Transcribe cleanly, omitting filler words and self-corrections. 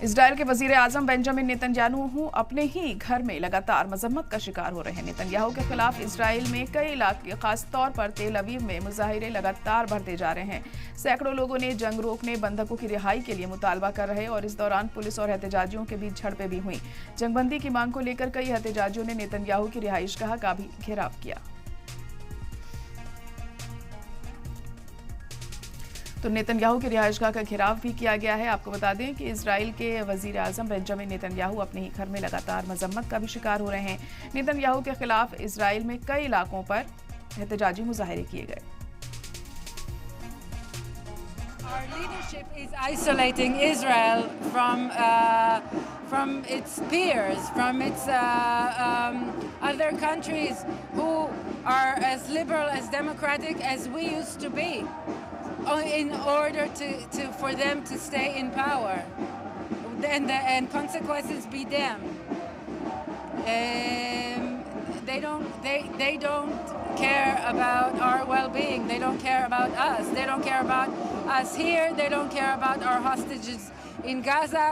Israel के वजीर आजम Benjamin Netanyahu अपने ही घर में लगातार मजम्मत का शिकार हो रहे हैं। नेतन्याहू के खिलाफ इजरायल में कई इलाके, खासतौर पर तेल अवीव में मुजाहिरे लगातार बढ़ते जा रहे हैं। सैकड़ों लोगों ने जंग रोकने, बंधकों की रिहाई के लिए मुतालबा कर रहे और इस दौरान पुलिस और एहतजाजियों के बीच झड़पें भी हुई। जंगबंदी की मांग को लेकर कई एहतजाजियों ने नेतन्याहू की रिहाइशगाह का भी घेराव किया। तो नेतन्याहू की रिहाइशगाह का घेराव भी किया गया है। आपको बता दें कि इजराइल के वजीर आजम बेंजामिन नेतन्याहू अपने ही घर में लगातार मजम्मत का भी शिकार हो रहे हैं। नेतन्याहू के खिलाफ इजराइल में कई इलाकों पर एहतजाजी मुजाहिरे किए गए। Our leadership is isolating Israel from its peers, from its other countries who are as liberal, as democratic as we used to be, in order for them to stay in power, and consequences be them. They don't care about our well-being. They don't care about us. They don't care about us here. They don't care about our hostages in Gaza.